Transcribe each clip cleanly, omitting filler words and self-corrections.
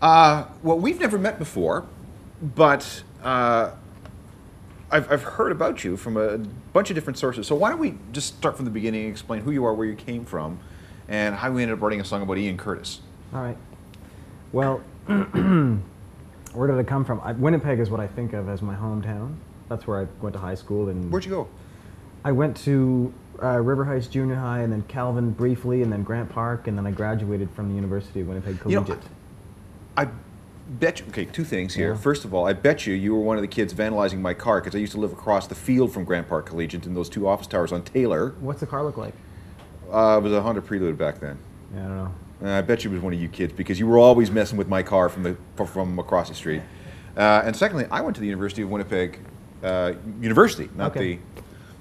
Well, we've never met before, but I've heard about you from a bunch of different sources. So why don't we just start from the beginning and explain who you are, where you came from, and how we ended up writing a song about Ian Curtis. All right. Well, where did I come from? Winnipeg is what I think of as my hometown. That's where I went to high school. And Where'd you go? I went to River Heights Junior High, and then Calvin briefly, and then Grant Park, and then I graduated from the University of Winnipeg Collegiate. You know, I bet you, okay, two things here. Yeah. First of all, I bet you were one of the kids vandalizing my car because I used to live across the field from Grant Park Collegiate in those two office towers on Taylor. What's the car look like? It was a Honda Prelude back then. Yeah, I don't know. I bet you it was one of you kids because you were always messing with my car from across the street. And secondly, I went to the University of Winnipeg University, not Okay. the.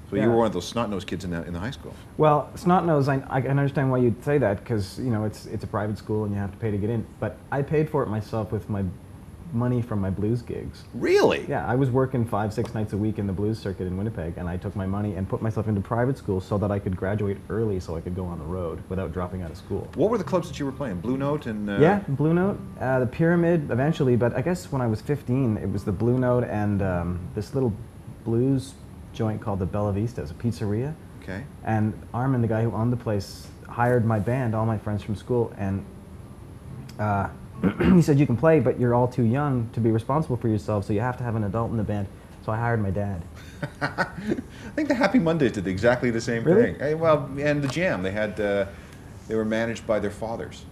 So you were one of those snot-nosed kids in the high school. Well, snot-nosed, I can understand why you'd say that because you know it's a private school and you have to pay to get in. But I paid for it myself with my money from my blues gigs. Really? Yeah, I was working 5-6 nights a week in the blues circuit in Winnipeg, and I took my money and put myself into private school so that I could graduate early, so I could go on the road without dropping out of school. What were the clubs that you were playing? Blue Note and. Yeah, Blue Note, the Pyramid eventually, but I guess when I was 15, it was the Blue Note and this little blues joint called the Bella Vista. It's a pizzeria. Okay. And Armin, the guy who owned the place, hired my band, all my friends from school, and he said, you can play, but you're all too young to be responsible for yourself, so you have to have an adult in the band. So I hired my dad. I think the Happy Mondays did exactly the same Really? thing. Well, and the Jam, they were managed by their fathers.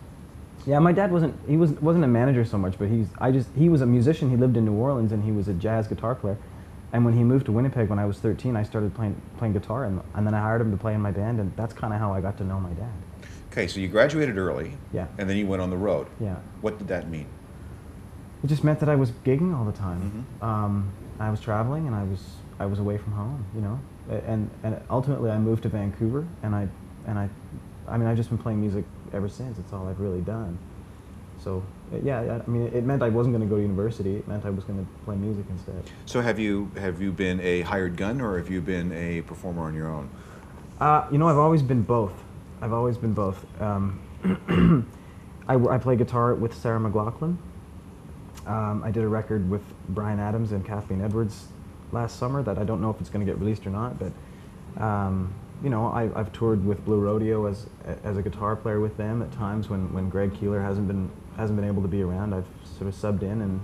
Yeah, my dad wasn't a manager so much, but he was a musician. He lived in New Orleans, and he was a jazz guitar player. And when he moved to Winnipeg when I was 13, I started playing guitar, and then I hired him to play in my band, and that's kind of how I got to know my dad. Okay, so you graduated early. Yeah. And then you went on the road. Yeah. What did that mean? It just meant that I was gigging all the time. I was traveling, and I was away from home, you know. And ultimately, I moved to Vancouver, and I mean, I've just been playing music ever since. It's all I've really done. So yeah, I mean, it meant I wasn't going to go to university. It meant I was going to play music instead. So have you been a hired gun, or have you been a performer on your own? You know, I've always been both. I've always been both. I play guitar with Sarah McLachlan. I did a record with Bryan Adams and Kathleen Edwards last summer that I don't know if it's going to get released or not, but you know, I've toured with Blue Rodeo as a guitar player with them at times when Greg Keeler hasn't been able to be around. I've sort of subbed in, and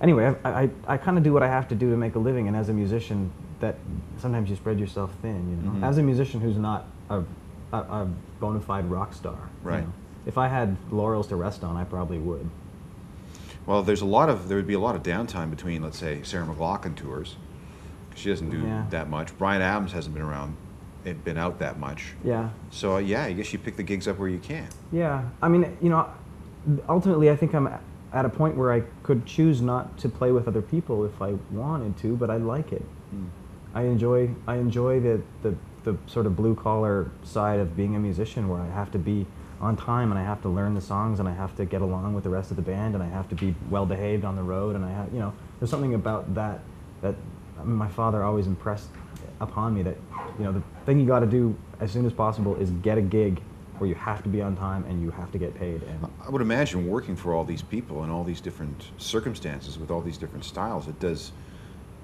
anyway, I kind of do what I have to do to make a living, and as a musician, that sometimes you spread yourself thin, you know. As a musician who's not a bona fide rock star, right? You know, if I had laurels to rest on, I probably would. Well, there would be a lot of downtime between, let's say, Sarah McLachlan tours. She doesn't do that much. Bryan Adams hasn't been out that much. Yeah. So yeah, I guess you pick the gigs up where you can. Yeah, I mean, you know, ultimately, I think I'm at a point where I could choose not to play with other people if I wanted to, but I like it. I enjoy the sort of blue collar side of being a musician, where I have to be on time, and I have to learn the songs, and I have to get along with the rest of the band, and I have to be well behaved on the road, and you know, there's something about that I mean, my father always impressed upon me, that, you know, the thing you got to do as soon as possible is get a gig where you have to be on time and you have to get paid. And I would imagine working for all these people in all these different circumstances with all these different styles, it does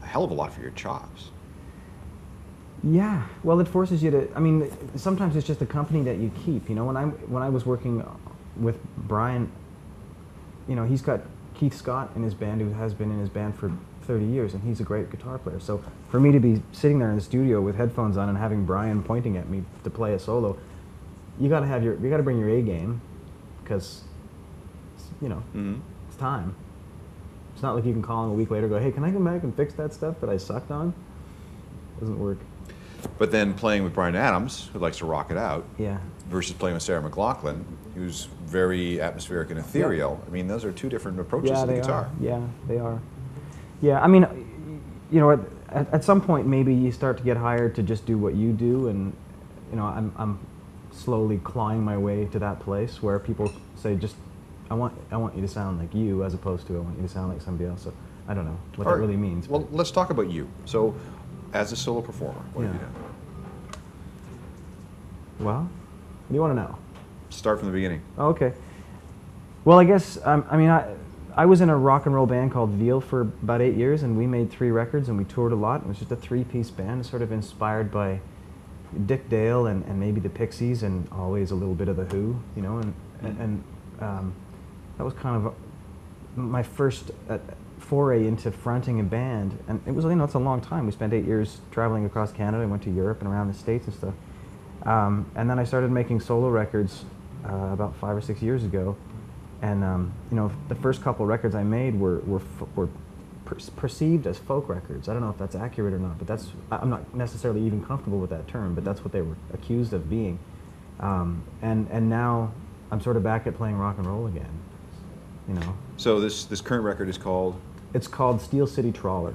a hell of a lot for your chops. yeah, well, it forces you to. I mean, sometimes it's just the company that you keep. You know, when I was working with Brian, you know, he's got Keith Scott in his band, who has been in his band for 30 years, and he's a great guitar player. So for me to be sitting there in the studio with headphones on and having Brian pointing at me to play a solo, you got to bring your A game, because, you know, it's time. It's not like you can call him a week later and go, hey, can I come back and fix that stuff that I sucked on? Doesn't work. But then playing with Bryan Adams, who likes to rock it out, Yeah. versus playing with Sarah McLachlan, who's very atmospheric and ethereal. I mean, those are two different approaches to the guitar. Yeah, they are. Yeah, I mean, you know, at some point maybe you start to get hired to just do what you do, and you know, I'm slowly clawing my way to that place where people say, just I want you to sound like you, as opposed to I want you to sound like somebody else. So I don't know what that really means. Well, let's talk about you. So, as a solo performer, what have you done? Well, what do you want to know? Start from the beginning. Okay. Well, I guess I mean, I was in a rock and roll band called Veal for about 8 years, and we made 3 records, and we toured a lot. It was just a 3-piece band, sort of inspired by Dick Dale and maybe the Pixies, and always a little bit of the Who, you know, and that was kind of my first foray into fronting a band, and it was, you know, it's a long time. We spent 8 years traveling across Canada. I went to Europe and around the States and stuff, and then I started making solo records about 5 or 6 years ago, and you know, the first couple records I made were perceived as folk records. I don't know if that's accurate or not, but I'm not necessarily even comfortable with that term, but that's what they were accused of being. And now I'm sort of back at playing rock and roll again, you know. So this current record is called? It's called Steel City Trawler.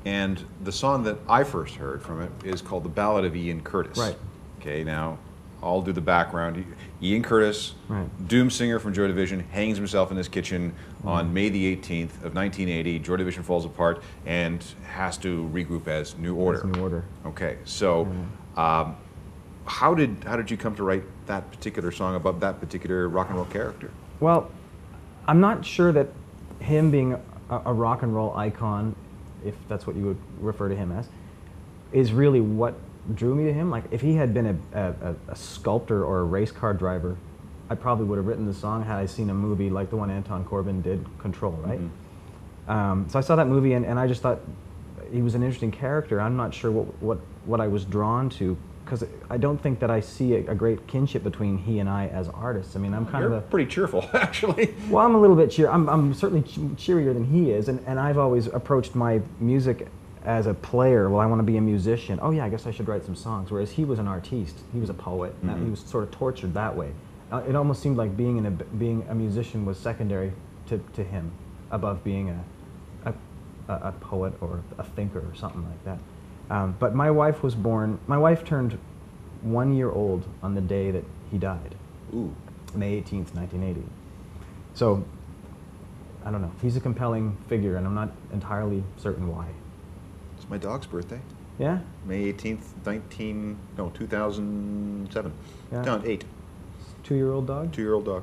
And the song that I first heard from it is called The Ballad of Ian Curtis. Right. Okay, now I'll do the background. Ian Curtis, right, doom singer from Joy Division, hangs himself in his kitchen on May the 18th of 1980. Joy Division falls apart and has to regroup as New Order. New Order. Okay, so how did you come to write that particular song about that particular rock and roll character? Well, I'm not sure that him being a rock and roll icon, if that's what you would refer to him as, is really what drew me to him. Like, if he had been a sculptor or a race car driver, I probably would have written the song had I seen a movie like the one Anton Corbijn did, Control, right? Mm-hmm. So I saw that movie, and I just thought he was an interesting character. I'm not sure what I was drawn to, because I don't think that I see a great kinship between he and I as artists. I mean, I'm kind of pretty cheerful, actually. Well, I'm a little bit I'm certainly cheerier than he is, and I've always approached my music as a player. Well, I want to be a musician. Oh yeah, I guess I should write some songs. Whereas he was an artiste. He was a poet. And he was sort of tortured that way. It almost seemed like being a musician was secondary to him, above being a poet or a thinker or something like that. But my wife was born. My wife turned 1 year old on the day that he died. Ooh. May 18th, 1980. So I don't know. He's a compelling figure, and I'm not entirely certain why. It's my dog's birthday. Yeah? May 18th, 2007. Yeah. No, 8. 2-year-old dog? 2-year-old dog.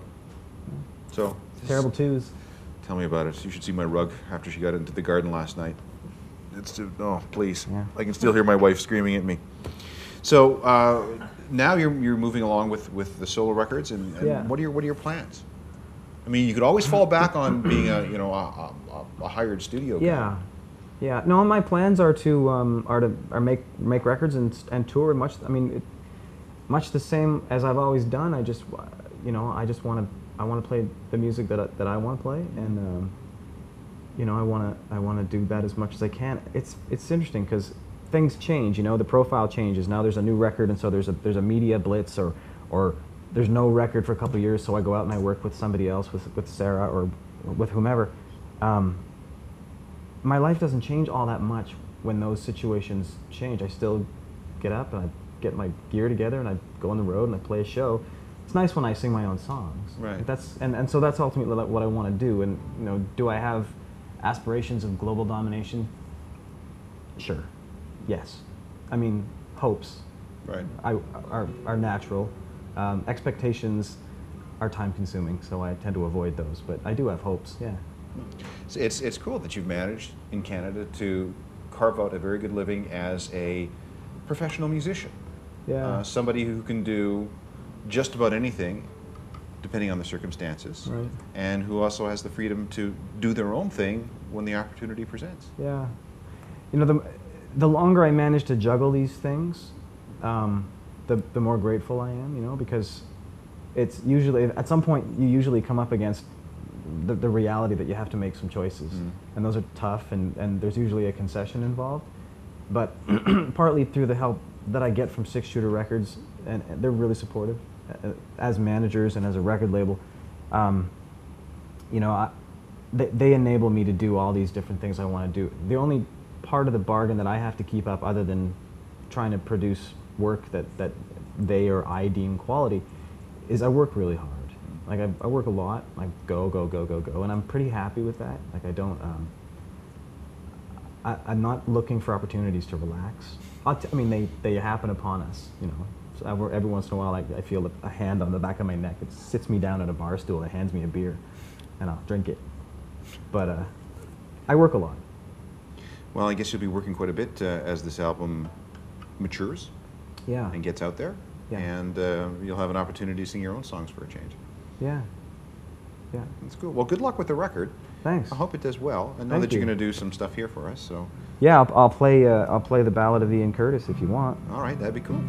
Yeah. So. Terrible twos. Tell me about it. You should see my rug after she got into the garden last night. Oh, please. Yeah. I can still hear my wife screaming at me. So now you're moving along with the solo records, and yeah. What are your plans? I mean, you could always fall back on being a hired studio guy. Yeah. Yeah, no. My plans are to make records and tour. Much the same as I've always done. I just want to play the music that I want to play, and I want to do that as much as I can. It's interesting because things change. You know, the profile changes. Now there's a new record, and so there's a media blitz, or there's no record for a couple of years. So I go out and I work with somebody else, with Sarah or with whomever. My life doesn't change all that much when those situations change. I still get up and I get my gear together and I go on the road and I play a show. It's nice when I sing my own songs. Right. So that's ultimately what I want to do. And do I have aspirations of global domination? Sure. Yes. I mean, hopes. Right. Are natural. Expectations are time-consuming, so I tend to avoid those. But I do have hopes. Yeah. It's cool that you've managed in Canada to carve out a very good living as a professional musician. Yeah. Somebody who can do just about anything, depending on the circumstances, right, and who also has the freedom to do their own thing when the opportunity presents. Yeah. The longer I manage to juggle these things, the more grateful I am, because it's usually, at some point, you usually come up against the reality that you have to make some choices. And those are tough, and there's usually a concession involved. But partly through the help that I get from Six Shooter Records, and they're really supportive as managers and as a record label. They enable me to do all these different things I want to do. The only part of the bargain that I have to keep up, other than trying to produce work that they or I deem quality, is I work really hard. Like, I work a lot. I go, and I'm pretty happy with that. Like, I don't. I'm not looking for opportunities to relax. They happen upon us, So every once in a while, I feel a hand on the back of my neck. It sits me down at a bar stool and hands me a beer, and I'll drink it. But I work a lot. Well, I guess you'll be working quite a bit as this album matures Yeah. and gets out there. Yeah. And you'll have an opportunity to sing your own songs for a change. Yeah. Yeah. That's cool. Well, good luck with the record. Thanks. I hope it does well. I know Thank that you're you. going to do some stuff here for us. So, Yeah, I'll play the Ballad of Ian Curtis if you want. all right, that'd be cool.